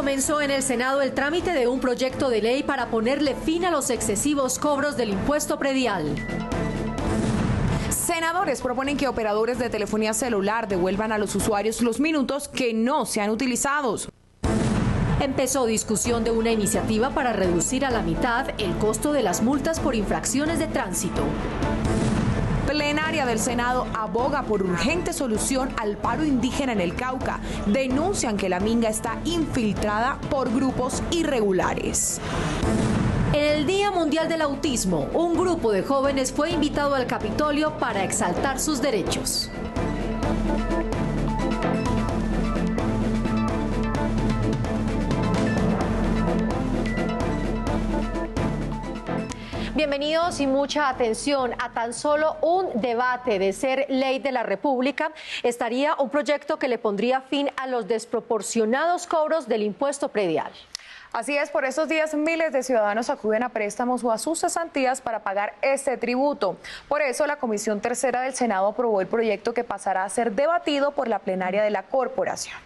Comenzó en el Senado el trámite de un proyecto de ley para ponerle fin a los excesivos cobros del impuesto predial. Senadores proponen que operadores de telefonía celular devuelvan a los usuarios los minutos que no sean utilizados. Empezó discusión de una iniciativa para reducir a la mitad el costo de las multas por infracciones de tránsito. Plenaria del Senado aboga por urgente solución al paro indígena en el Cauca. Denuncian que la minga está infiltrada por grupos irregulares. En el Día Mundial del Autismo, un grupo de jóvenes fue invitado al Capitolio para exaltar sus derechos. Bienvenidos y mucha atención. A tan solo un debate de ser ley de la República estaría un proyecto que le pondría fin a los desproporcionados cobros del impuesto predial. Así es, por estos días miles de ciudadanos acuden a préstamos o a sus cesantías para pagar este tributo. Por eso la Comisión Tercera del Senado aprobó el proyecto que pasará a ser debatido por la plenaria de la corporación.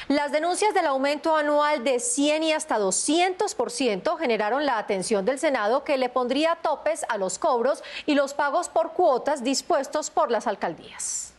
Las denuncias del aumento anual de 100 y hasta 200% generaron la atención del Senado, que le pondría topes a los cobros y los pagos por cuotas dispuestos por las alcaldías.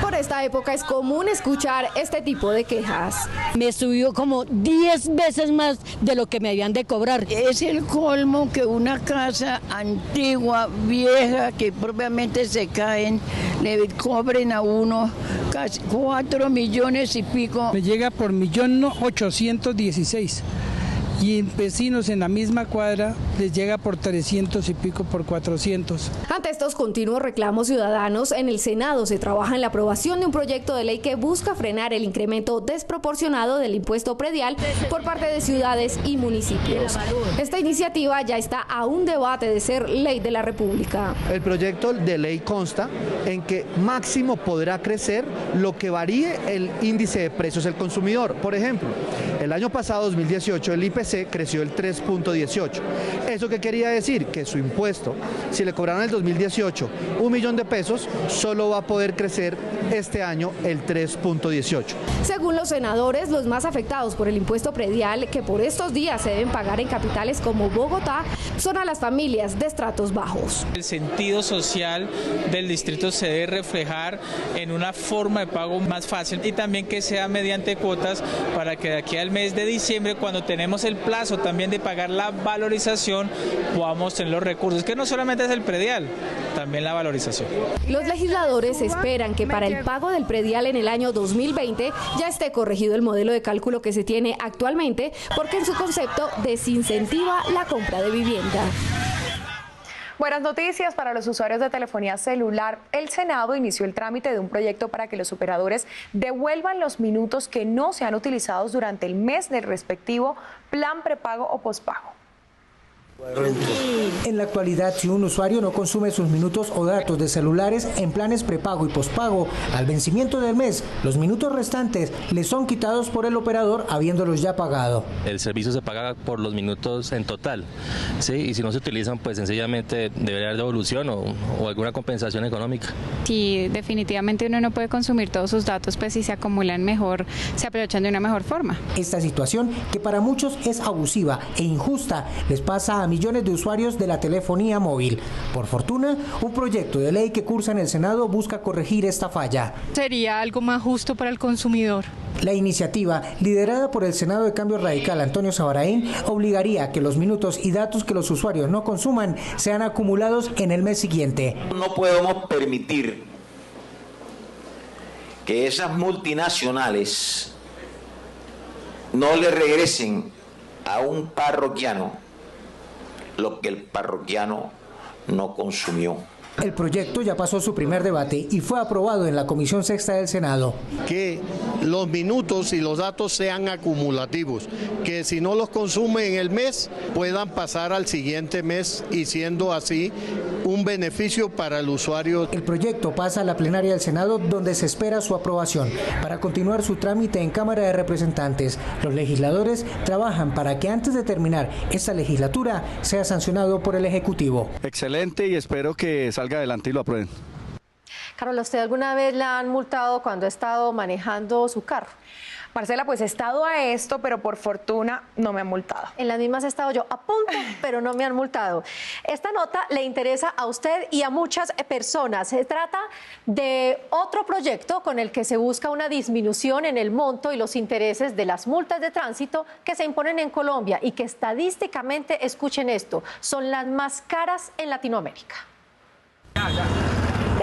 Por esta época es común escuchar este tipo de quejas. Me subió como 10 veces más de lo que me habían de cobrar. Es el colmo que una casa antigua, vieja, que propiamente se caen, le cobren a uno casi 4 millones y pico. Me llega por 1.816.000. Y vecinos en la misma cuadra les llega por 300 y pico, por 400. Ante estos continuos reclamos ciudadanos, en el Senado se trabaja en la aprobación de un proyecto de ley que busca frenar el incremento desproporcionado del impuesto predial por parte de ciudades y municipios. Esta iniciativa ya está a un debate de ser ley de la República. El proyecto de ley consta en que máximo podrá crecer lo que varíe el índice de precios del consumidor. Por ejemplo, el año pasado, 2018, el IPC creció el 3.18. ¿Eso qué quería decir? Que su impuesto, si le cobraron en el 2018 1.000.000 de pesos, solo va a poder crecer este año el 3.18. Según los senadores, los más afectados por el impuesto predial, que por estos días se deben pagar en capitales como Bogotá, son a las familias de estratos bajos. El sentido social del distrito se debe reflejar en una forma de pago más fácil y también que sea mediante cuotas, para que de aquí al mes de diciembre, cuando tenemos el plazo también de pagar la valorización, podamos tener los recursos, que no solamente es el predial, también la valorización. Los legisladores esperan que para el pago del predial en el año 2020 ya esté corregido el modelo de cálculo que se tiene actualmente, porque en su concepto desincentiva la compra de vivienda. Buenas noticias para los usuarios de telefonía celular. El Senado inició el trámite de un proyecto para que los operadores devuelvan los minutos que no sean utilizados durante el mes del respectivo plan prepago o pospago. En la actualidad, si un usuario no consume sus minutos o datos de celulares en planes prepago y pospago, al vencimiento del mes, los minutos restantes le son quitados por el operador habiéndolos ya pagado. El servicio se paga por los minutos en total, ¿sí? Y si no se utilizan, pues sencillamente debería haber devolución o alguna compensación económica. Si definitivamente uno no puede consumir todos sus datos, pues si se acumulan mejor, se aprovechan de una mejor forma. Esta situación, que para muchos es abusiva e injusta, les pasa a millones de usuarios de la telefonía móvil. Por fortuna, un proyecto de ley que cursa en el Senado busca corregir esta falla. Sería algo más justo para el consumidor. La iniciativa, liderada por el Senado de Cambio Radical Antonio Sabaraín, obligaría a que los minutos y datos que los usuarios no consuman sean acumulados en el mes siguiente. No podemos permitir que esas multinacionales no le regresen a un parroquiano lo que el parroquiano no consumió. El proyecto ya pasó su primer debate y fue aprobado en la Comisión Sexta del Senado. Que los minutos y los datos sean acumulativos, que si no los consume en el mes puedan pasar al siguiente mes y siendo así un beneficio para el usuario. El proyecto pasa a la plenaria del Senado, donde se espera su aprobación para continuar su trámite en Cámara de Representantes. Los legisladores trabajan para que antes de terminar esta legislatura sea sancionado por el Ejecutivo. Excelente, y espero que salga adelante y lo aprueben. Carola, ¿usted alguna vez la han multado cuando ha estado manejando su carro? Marcela, pues he estado a esto, pero por fortuna no me han multado. En las mismas he estado yo a punto, pero no me han multado. Esta nota le interesa a usted y a muchas personas. Se trata de otro proyecto con el que se busca una disminución en el monto y los intereses de las multas de tránsito que se imponen en Colombia y que estadísticamente, escuchen esto, son las más caras en Latinoamérica.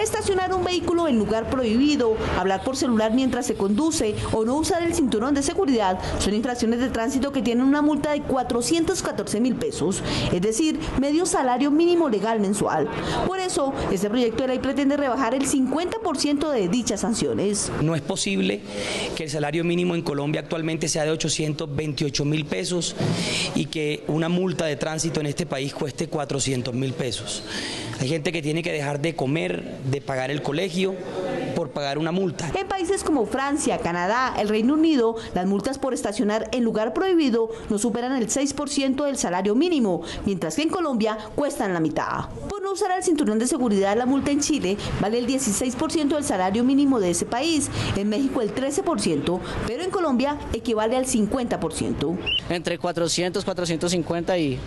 Estacionar un vehículo en lugar prohibido, hablar por celular mientras se conduce o no usar el cinturón de seguridad son infracciones de tránsito que tienen una multa de 414.000 pesos, es decir, medio salario mínimo legal mensual. Por eso, este proyecto de ley pretende rebajar el 50% de dichas sanciones. No es posible que el salario mínimo en Colombia actualmente sea de 828.000 pesos y que una multa de tránsito en este país cueste 400.000 pesos. Hay gente que tiene que dejar de comer, de pagar el colegio, por pagar una multa. En países como Francia, Canadá, el Reino Unido, las multas por estacionar en lugar prohibido no superan el 6% del salario mínimo, mientras que en Colombia cuestan la mitad. Por no usar el cinturón de seguridad, la multa en Chile vale el 16% del salario mínimo de ese país, en México el 13%, pero en Colombia equivale al 50%. Entre 400, 450 y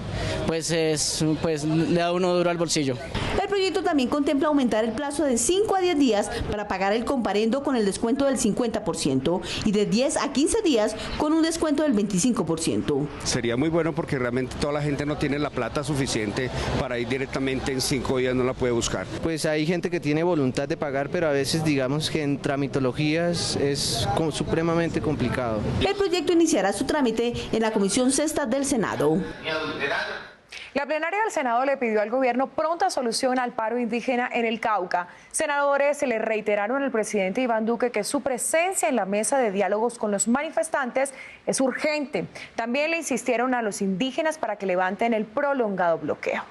pues le da uno duro al bolsillo. El proyecto también contempla aumentar el plazo de 5 a 10 días para pagar el comparendo con el descuento del 50% y de 10 a 15 días con un descuento del 25%. Sería muy bueno porque realmente toda la gente no tiene la plata suficiente para ir directamente en 5 días, no la puede buscar. Pues hay gente que tiene voluntad de pagar, pero a veces digamos que en tramitologías es supremamente complicado. El proyecto iniciará su trámite en la Comisión Sexta del Senado. La plenaria del Senado le pidió al gobierno pronta solución al paro indígena en el Cauca. Senadores se le reiteraron al presidente Iván Duque que su presencia en la mesa de diálogos con los manifestantes es urgente. También le insistieron a los indígenas para que levanten el prolongado bloqueo.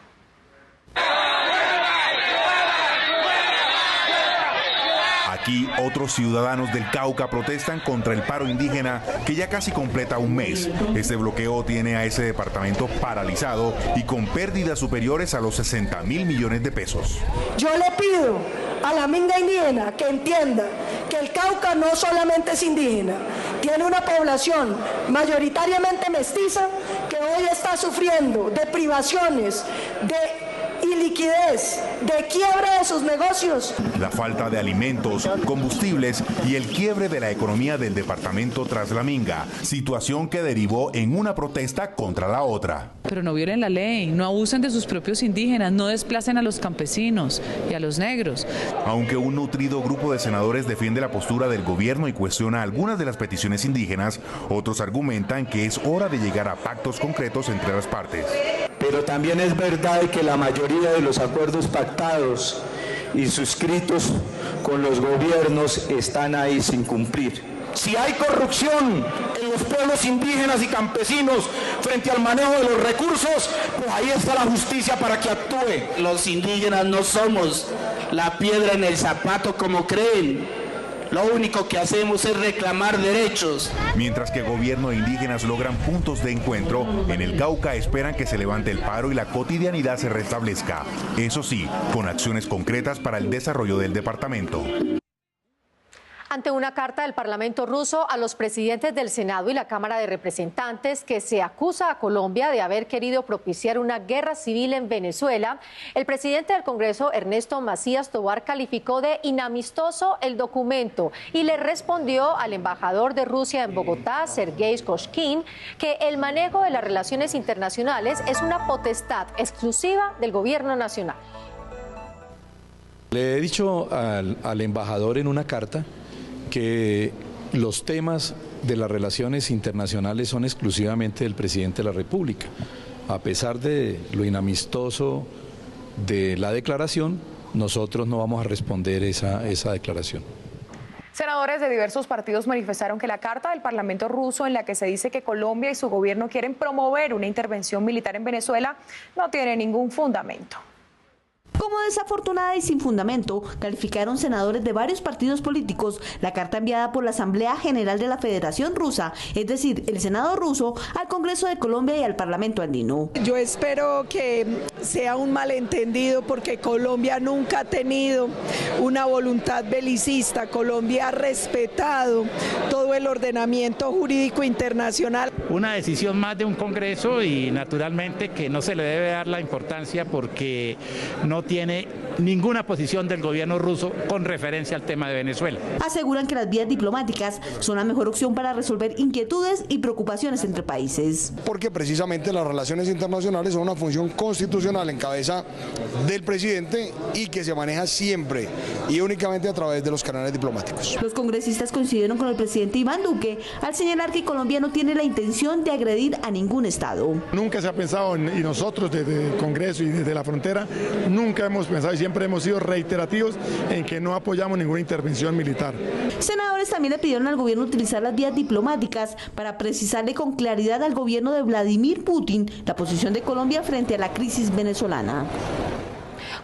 Aquí otros ciudadanos del Cauca protestan contra el paro indígena que ya casi completa un mes. Este bloqueo tiene a ese departamento paralizado y con pérdidas superiores a los 60.000 millones de pesos. Yo le pido a la minga indígena que entienda que el Cauca no solamente es indígena, tiene una población mayoritariamente mestiza que hoy está sufriendo de privaciones, de iliquidez, de quiebra de sus negocios. La falta de alimentos, combustibles y el quiebre de la economía del departamento tras la minga, situación que derivó en una protesta contra la otra. Pero no violen la ley, no abusen de sus propios indígenas, no desplacen a los campesinos y a los negros. Aunque un nutrido grupo de senadores defiende la postura del gobierno y cuestiona algunas de las peticiones indígenas, otros argumentan que es hora de llegar a pactos concretos entre las partes. Pero también es verdad que la mayoría de los acuerdos pactados y suscritos con los gobiernos están ahí sin cumplir. Si hay corrupción en los pueblos indígenas y campesinos frente al manejo de los recursos, pues ahí está la justicia para que actúe. Los indígenas no somos la piedra en el zapato como creen. Lo único que hacemos es reclamar derechos. Mientras que gobierno e indígenas logran puntos de encuentro, en el Cauca esperan que se levante el paro y la cotidianidad se restablezca. Eso sí, con acciones concretas para el desarrollo del departamento. Ante una carta del Parlamento ruso a los presidentes del Senado y la Cámara de Representantes que se acusa a Colombia de haber querido propiciar una guerra civil en Venezuela, el presidente del Congreso, Ernesto Macías Tovar, calificó de inamistoso el documento y le respondió al embajador de Rusia en Bogotá, Sergei Koshkin, que el manejo de las relaciones internacionales es una potestad exclusiva del gobierno nacional. Le he dicho al embajador en una carta que los temas de las relaciones internacionales son exclusivamente del presidente de la República. A pesar de lo inamistoso de la declaración, nosotros no vamos a responder esa declaración. Senadores de diversos partidos manifestaron que la carta del Parlamento ruso en la que se dice que Colombia y su gobierno quieren promover una intervención militar en Venezuela no tiene ningún fundamento. Como desafortunada y sin fundamento, calificaron senadores de varios partidos políticos la carta enviada por la Asamblea General de la Federación Rusa, es decir, el Senado ruso, al Congreso de Colombia y al Parlamento andino. Yo espero que sea un malentendido, porque Colombia nunca ha tenido una voluntad belicista. Colombia ha respetado todo el ordenamiento jurídico internacional. Una decisión más de un Congreso y naturalmente que no se le debe dar la importancia porque no tiene ninguna posición del gobierno ruso con referencia al tema de Venezuela. Aseguran que las vías diplomáticas son la mejor opción para resolver inquietudes y preocupaciones entre países. Porque precisamente las relaciones internacionales son una función constitucional en cabeza del presidente y que se maneja siempre y únicamente a través de los canales diplomáticos. Los congresistas coincidieron con el presidente Iván Duque al señalar que Colombia no tiene la intención de agredir a ningún estado. Nunca se ha pensado, y nosotros desde el Congreso y desde la frontera, nunca hemos pensado y siempre hemos sido reiterativos en que no apoyamos ninguna intervención militar. Senadores también le pidieron al gobierno utilizar las vías diplomáticas para precisarle con claridad al gobierno de Vladimir Putin la posición de Colombia frente a la crisis venezolana.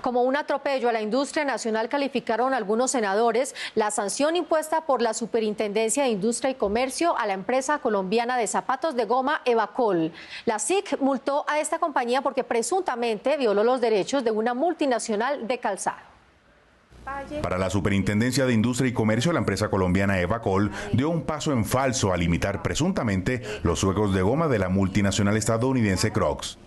Como un atropello a la industria nacional, calificaron algunos senadores la sanción impuesta por la Superintendencia de Industria y Comercio a la empresa colombiana de zapatos de goma Evacol. La SIC multó a esta compañía porque presuntamente violó los derechos de una multinacional de calzado. Para la Superintendencia de Industria y Comercio, la empresa colombiana Evacol dio un paso en falso al limitar presuntamente los suecos de goma de la multinacional estadounidense Crocs.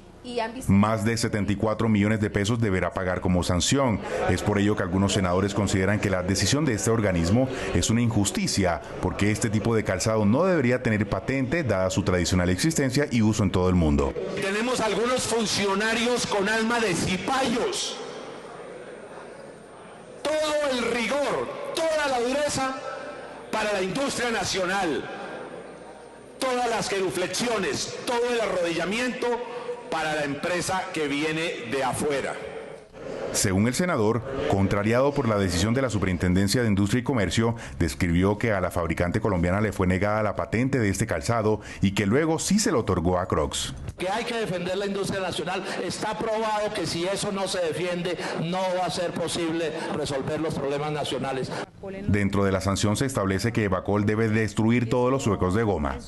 Más de 74 millones de pesos deberá pagar como sanción. Es por ello que algunos senadores consideran que la decisión de este organismo es una injusticia, porque este tipo de calzado no debería tener patente, dada su tradicional existencia y uso en todo el mundo. Tenemos algunos funcionarios con alma de cipayos. Todo el rigor, toda la dureza para la industria nacional. Todas las genuflexiones, todo el arrodillamiento para la empresa que viene de afuera. Según el senador, contrariado por la decisión de la Superintendencia de Industria y Comercio, describió que a la fabricante colombiana le fue negada la patente de este calzado y que luego sí se lo otorgó a Crocs. Que hay que defender la industria nacional. Está probado que si eso no se defiende, no va a ser posible resolver los problemas nacionales. Dentro de la sanción se establece que Evacol debe destruir todos los suecos de goma.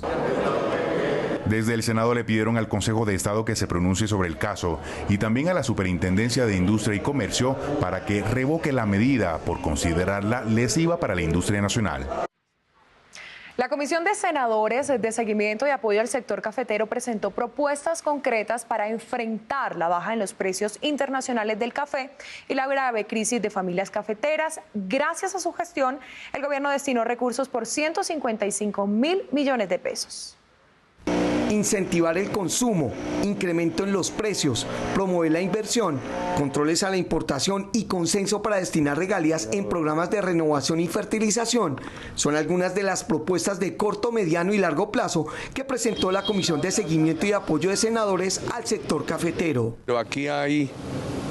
Desde el Senado le pidieron al Consejo de Estado que se pronuncie sobre el caso y también a la Superintendencia de Industria y Comercio para que revoque la medida por considerarla lesiva para la industria nacional. La Comisión de Senadores de Seguimiento y Apoyo al Sector Cafetero presentó propuestas concretas para enfrentar la baja en los precios internacionales del café y la grave crisis de familias cafeteras. Gracias a su gestión, el gobierno destinó recursos por 155.000 millones de pesos. Incentivar el consumo, incremento en los precios, promover la inversión, controles a la importación y consenso para destinar regalías en programas de renovación y fertilización son algunas de las propuestas de corto, mediano y largo plazo que presentó la Comisión de Seguimiento y Apoyo de Senadores al sector cafetero. Pero aquí hay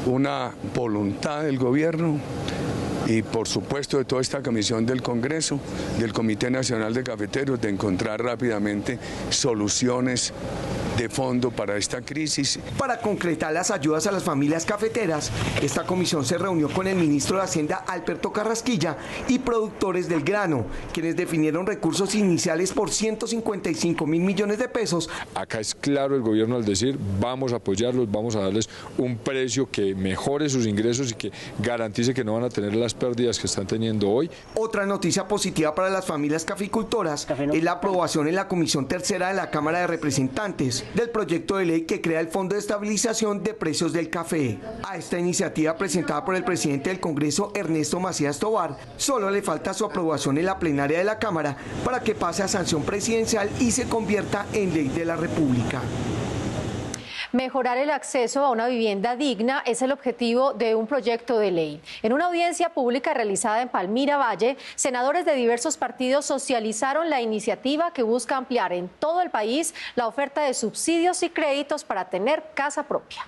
una voluntad del gobierno y por supuesto de toda esta comisión del Congreso, del Comité Nacional de Cafeteros, de encontrar rápidamente soluciones de fondo para esta crisis. Para concretar las ayudas a las familias cafeteras, esta comisión se reunió con el ministro de Hacienda, Alberto Carrasquilla, y productores del grano, quienes definieron recursos iniciales por 155.000 millones de pesos. Acá es claro el gobierno al decir, vamos a apoyarlos, vamos a darles un precio que mejore sus ingresos y que garantice que no van a tener las pérdidas que están teniendo hoy. Otra noticia positiva para las familias caficultoras es la aprobación en la Comisión Tercera de la Cámara de Representantes del proyecto de ley que crea el Fondo de Estabilización de Precios del Café. A esta iniciativa presentada por el presidente del Congreso, Ernesto Macías Tovar, solo le falta su aprobación en la plenaria de la Cámara para que pase a sanción presidencial y se convierta en ley de la República. Mejorar el acceso a una vivienda digna es el objetivo de un proyecto de ley. En una audiencia pública realizada en Palmira Valle, senadores de diversos partidos socializaron la iniciativa que busca ampliar en todo el país la oferta de subsidios y créditos para tener casa propia.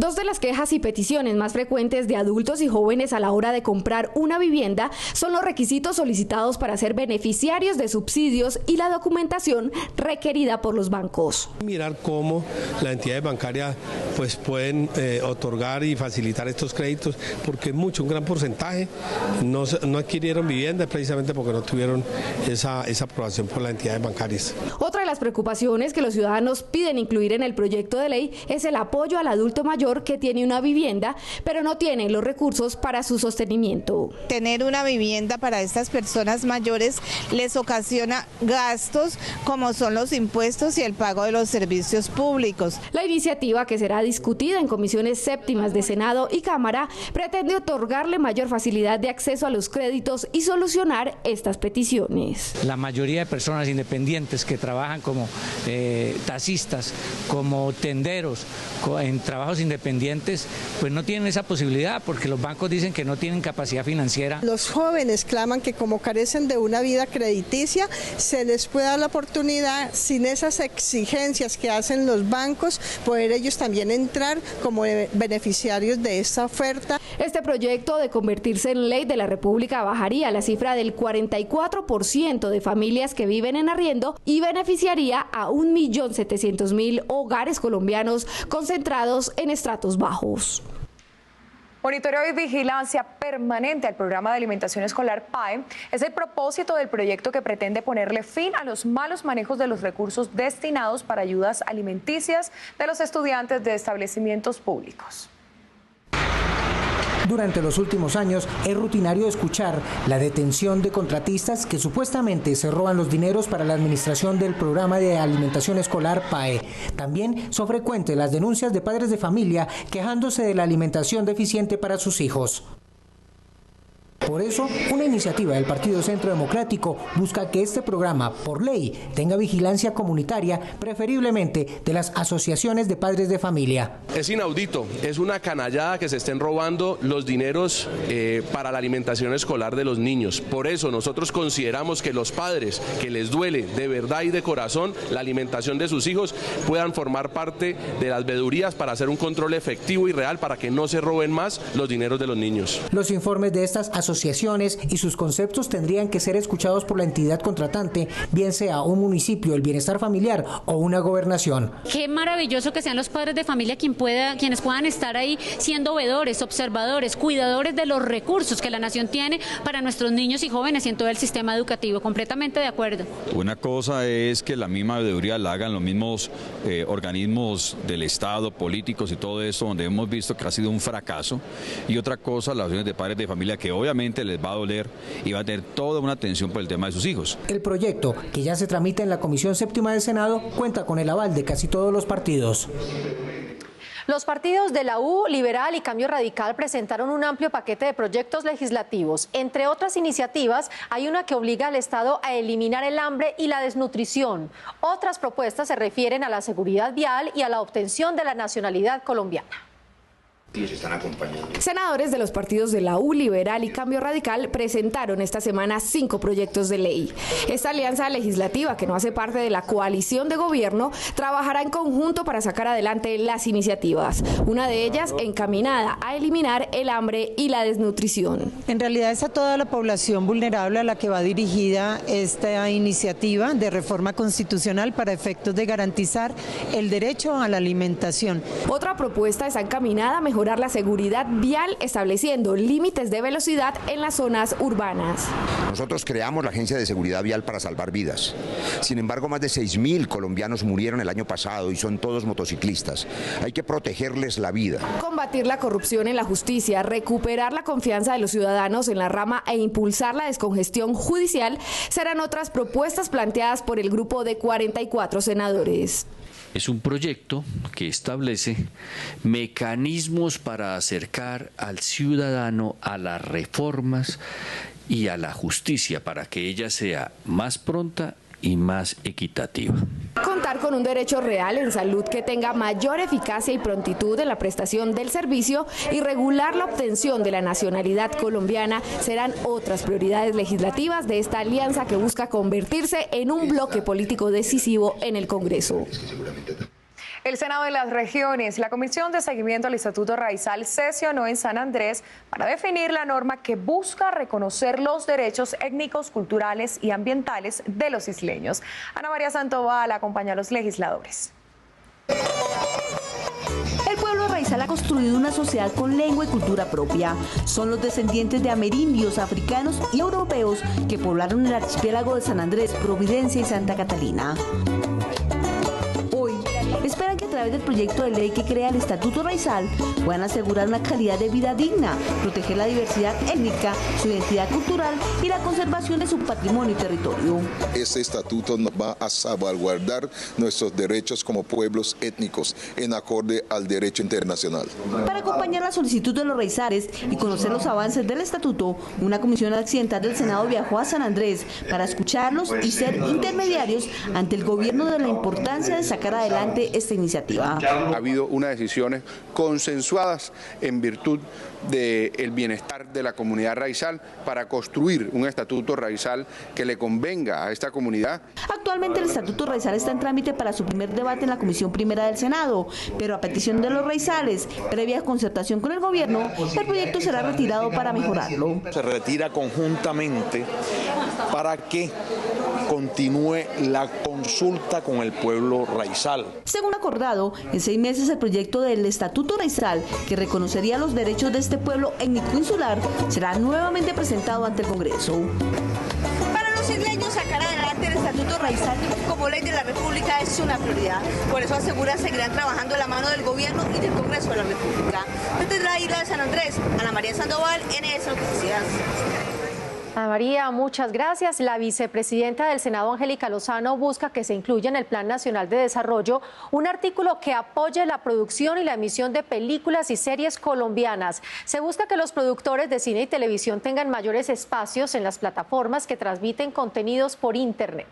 Dos de las quejas y peticiones más frecuentes de adultos y jóvenes a la hora de comprar una vivienda son los requisitos solicitados para ser beneficiarios de subsidios y la documentación requerida por los bancos. Mirar cómo las entidades bancarias pues pueden otorgar y facilitar estos créditos, porque un gran porcentaje no adquirieron vivienda precisamente porque no tuvieron esa aprobación por las entidades bancarias. Otra de las preocupaciones que los ciudadanos piden incluir en el proyecto de ley es el apoyo al adulto mayor que tiene una vivienda, pero no tiene los recursos para su sostenimiento. Tener una vivienda para estas personas mayores les ocasiona gastos como son los impuestos y el pago de los servicios públicos. La iniciativa, que será discutida en comisiones séptimas de Senado y Cámara, pretende otorgarle mayor facilidad de acceso a los créditos y solucionar estas peticiones. La mayoría de personas independientes que trabajan como taxistas, como tenderos, en trabajos independientes, pues no tienen esa posibilidad porque los bancos dicen que no tienen capacidad financiera. Los jóvenes claman que como carecen de una vida crediticia, se les puede dar la oportunidad, sin esas exigencias que hacen los bancos, poder ellos también entrar como beneficiarios de esta oferta. Este proyecto, de convertirse en ley de la República, bajaría la cifra del 44% de familias que viven en arriendo y beneficiaría a 1.700.000 hogares colombianos concentrados en estratos bajos. Monitoreo y vigilancia permanente al programa de alimentación escolar PAE es el propósito del proyecto que pretende ponerle fin a los malos manejos de los recursos destinados para ayudas alimenticias de los estudiantes de establecimientos públicos. Durante los últimos años es rutinario escuchar la detención de contratistas que supuestamente se roban los dineros para la administración del programa de alimentación escolar PAE. También son frecuentes las denuncias de padres de familia quejándose de la alimentación deficiente para sus hijos. Por eso, una iniciativa del Partido Centro Democrático busca que este programa, por ley, tenga vigilancia comunitaria, preferiblemente de las asociaciones de padres de familia. Es inaudito, es una canallada que se estén robando los dineros para la alimentación escolar de los niños. Por eso nosotros consideramos que los padres que les duele de verdad y de corazón la alimentación de sus hijos puedan formar parte de las veedurías para hacer un control efectivo y real para que no se roben más los dineros de los niños. Los informes de estas asociaciones y sus conceptos tendrían que ser escuchados por la entidad contratante, bien sea un municipio, el bienestar familiar o una gobernación. Qué maravilloso que sean los padres de familia quienes puedan estar ahí siendo veedores, observadores, cuidadores de los recursos que la nación tiene para nuestros niños y jóvenes y en todo el sistema educativo. Completamente de acuerdo. Una cosa es que la misma veeduría la hagan los mismos organismos del Estado, políticos y todo eso, donde hemos visto que ha sido un fracaso, y otra cosa, las asociaciones de padres de familia, que obviamente les va a doler y va a tener toda una atención por el tema de sus hijos. El proyecto, que ya se tramita en la Comisión Séptima del Senado, cuenta con el aval de casi todos los partidos. Los partidos de la U, Liberal y Cambio Radical presentaron un amplio paquete de proyectos legislativos. Entre otras iniciativas, hay una que obliga al Estado a eliminar el hambre y la desnutrición. Otras propuestas se refieren a la seguridad vial y a la obtención de la nacionalidad colombiana. Senadores de los partidos de la U, Liberal y Cambio Radical presentaron esta semana 5 proyectos de ley. Esta alianza legislativa, que no hace parte de la coalición de gobierno, trabajará en conjunto para sacar adelante las iniciativas. Una de ellas encaminada a eliminar el hambre y la desnutrición. En realidad es a toda la población vulnerable a la que va dirigida esta iniciativa de reforma constitucional para efectos de garantizar el derecho a la alimentación. Otra propuesta está encaminada a mejorar la seguridad vial, estableciendo límites de velocidad en las zonas urbanas. Nosotros creamos la Agencia de Seguridad Vial para salvar vidas. Sin embargo, más de 6.000 colombianos murieron el año pasado y son todos motociclistas. Hay que protegerles la vida. Combatir la corrupción en la justicia, recuperar la confianza de los ciudadanos en la rama e impulsar la descongestión judicial serán otras propuestas planteadas por el grupo de 44 senadores. Es un proyecto que establece mecanismos para acercar al ciudadano a las reformas y a la justicia para que ella sea más pronta y más equitativa. Contar con un derecho real en salud que tenga mayor eficacia y prontitud en la prestación del servicio y regular la obtención de la nacionalidad colombiana serán otras prioridades legislativas de esta alianza que busca convertirse en un bloque político decisivo en el Congreso. El Senado de las Regiones, la Comisión de Seguimiento al Estatuto Raizal sesionó en San Andrés para definir la norma que busca reconocer los derechos étnicos, culturales y ambientales de los isleños. Ana María Sandoval acompaña a los legisladores. El pueblo raizal ha construido una sociedad con lengua y cultura propia. Son los descendientes de amerindios, africanos y europeos que poblaron el archipiélago de San Andrés, Providencia y Santa Catalina. Hoy esperan que a través del proyecto de ley que crea el Estatuto Raizal puedan asegurar una calidad de vida digna, proteger la diversidad étnica, su identidad cultural y la conservación de su patrimonio y territorio. Este estatuto nos va a salvaguardar nuestros derechos como pueblos étnicos en acorde al derecho internacional. Para acompañar la solicitud de los raizales y conocer los avances del estatuto, una comisión accidental del Senado viajó a San Andrés para escucharlos y ser intermediarios ante el gobierno de la importancia de sacar adelante esta iniciativa. Ha habido unas decisiones consensuadas en virtud del bienestar de la comunidad raizal para construir un estatuto raizal que le convenga a esta comunidad. Actualmente el estatuto raizal está en trámite para su primer debate en la Comisión Primera del Senado, pero a petición de los raizales, previa concertación con el gobierno, el proyecto será retirado para mejorarlo. Se retira conjuntamente para que continúe la consulta con el pueblo raizal. Según acordado, en 6 meses el proyecto del Estatuto Raizal, que reconocería los derechos de este pueblo étnico insular, será nuevamente presentado ante el Congreso. Para los isleños, sacar adelante el Estatuto Raizal como ley de la República es una prioridad. Por eso asegura seguirán trabajando de la mano del gobierno y del Congreso de la República. Desde la isla de San Andrés, Ana María Sandoval, NS Noticias. Ana María, muchas gracias. La vicepresidenta del Senado, Angélica Lozano, busca que se incluya en el Plan Nacional de Desarrollo un artículo que apoye la producción y la emisión de películas y series colombianas. Se busca que los productores de cine y televisión tengan mayores espacios en las plataformas que transmiten contenidos por Internet.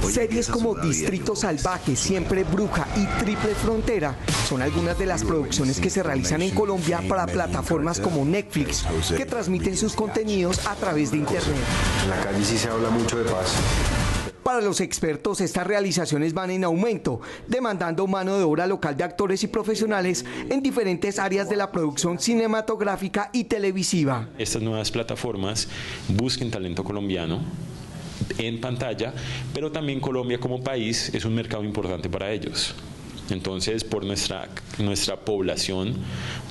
Series como Distrito Salvaje, Siempre Bruja y Triple Frontera son algunas de las producciones que se realizan en Colombia para plataformas como Netflix, que transmiten sus contenidos a través de Internet. En la calle sí se habla mucho de paz. Para los expertos, estas realizaciones van en aumento, demandando mano de obra local de actores y profesionales en diferentes áreas de la producción cinematográfica y televisiva. Estas nuevas plataformas busquen talento colombiano en pantalla, pero también Colombia como país es un mercado importante para ellos. Entonces, por nuestra población,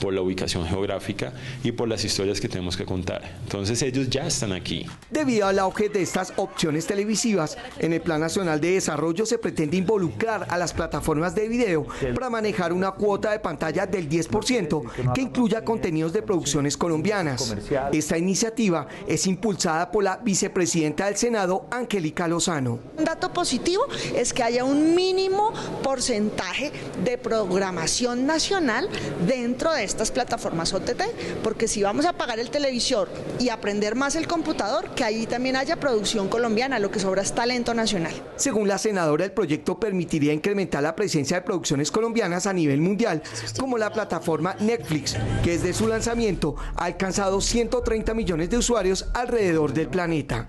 por la ubicación geográfica y por las historias que tenemos que contar. Entonces, ellos ya están aquí. Debido al auge de estas opciones televisivas, en el Plan Nacional de Desarrollo se pretende involucrar a las plataformas de video para manejar una cuota de pantalla del 10% que incluya contenidos de producciones colombianas. Esta iniciativa es impulsada por la vicepresidenta del Senado, Angélica Lozano. Un dato positivo es que haya un mínimo porcentaje de programación nacional dentro de estas plataformas OTT, porque si vamos a pagar el televisor y aprender más el computador, que ahí también haya producción colombiana, lo que sobra es talento nacional. Según la senadora, el proyecto permitiría incrementar la presencia de producciones colombianas a nivel mundial, como la plataforma Netflix, que desde su lanzamiento ha alcanzado 130 millones de usuarios alrededor del planeta.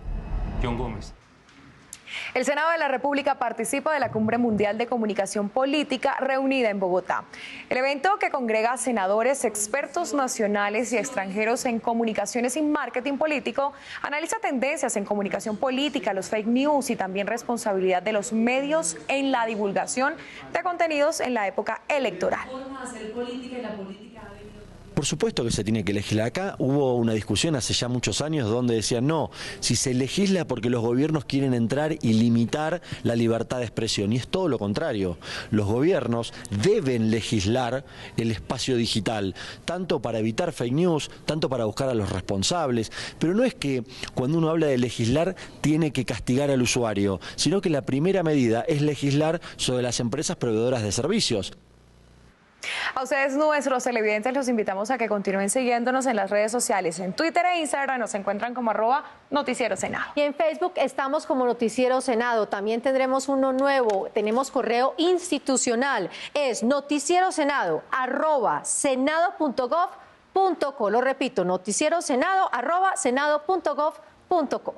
John Gómez. El Senado de la República participa de la Cumbre Mundial de Comunicación Política reunida en Bogotá. El evento, que congrega a senadores, expertos nacionales y extranjeros en comunicaciones y marketing político, analiza tendencias en comunicación política, los fake news y también responsabilidad de los medios en la divulgación de contenidos en la época electoral. Por supuesto que se tiene que legislar. Acá hubo una discusión hace ya muchos años donde decían no, si se legisla porque los gobiernos quieren entrar y limitar la libertad de expresión, y es todo lo contrario. Los gobiernos deben legislar el espacio digital, tanto para evitar fake news, tanto para buscar a los responsables, pero no es que cuando uno habla de legislar tiene que castigar al usuario, sino que la primera medida es legislar sobre las empresas proveedoras de servicios. A ustedes, nuestros televidentes, los invitamos a que continúen siguiéndonos en las redes sociales. En Twitter e Instagram nos encuentran como @NoticieroSenado. Y en Facebook estamos como Noticiero Senado. También tendremos uno nuevo. Tenemos correo institucional. Es noticierosenado@senado.gov.co. Lo repito, noticierosenado@senado.gov.co.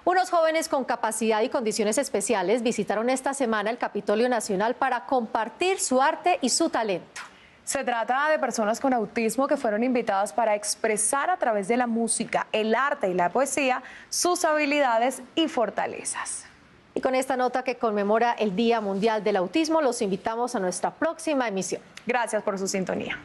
Unos jóvenes con capacidad y condiciones especiales visitaron esta semana el Capitolio Nacional para compartir su arte y su talento. Se trata de personas con autismo que fueron invitadas para expresar a través de la música, el arte y la poesía sus habilidades y fortalezas. Y con esta nota que conmemora el Día Mundial del Autismo, los invitamos a nuestra próxima emisión. Gracias por su sintonía.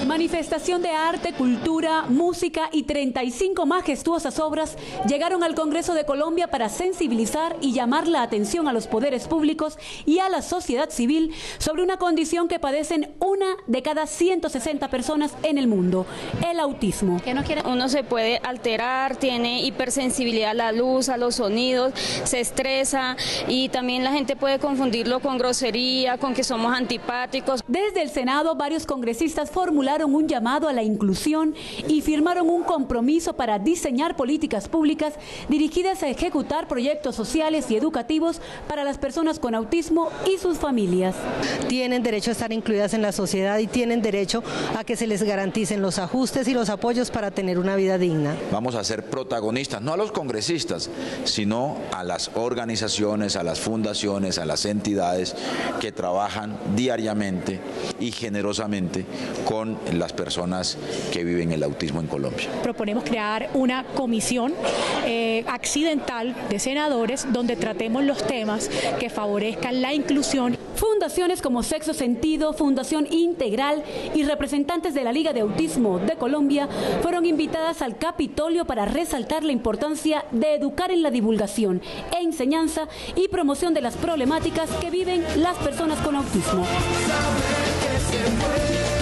Manifestación de arte, cultura, música y 35 majestuosas obras llegaron al Congreso de Colombia para sensibilizar y llamar la atención a los poderes públicos y a la sociedad civil sobre una condición que padecen 1 de cada 160 personas en el mundo, el autismo. Uno se puede alterar, tiene hipersensibilidad a la luz, a los sonidos, se estresa y también la gente puede confundirlo con grosería, con que somos antipáticos. Desde el Senado, varios congresistas formularon un llamado a la inclusión y firmaron un compromiso para diseñar políticas públicas dirigidas a ejecutar proyectos sociales y educativos para las personas con autismo y sus familias. Tienen derecho a estar incluidas en la sociedad y tienen derecho a que se les garanticen los ajustes y los apoyos para tener una vida digna. Vamos a ser protagonistas, no a los congresistas, sino a las organizaciones, a las fundaciones, a las entidades que trabajan diariamente y generosamente con las personas que viven el autismo en Colombia. Proponemos crear una comisión accidental de senadores donde tratemos los temas que favorezcan la inclusión. Fundaciones como Sexo Sentido, Fundación Integral y representantes de la Liga de Autismo de Colombia fueron invitadas al Capitolio para resaltar la importancia de educar en la divulgación, enseñanza y promoción de las problemáticas que viven las personas con autismo. Saber que se puede.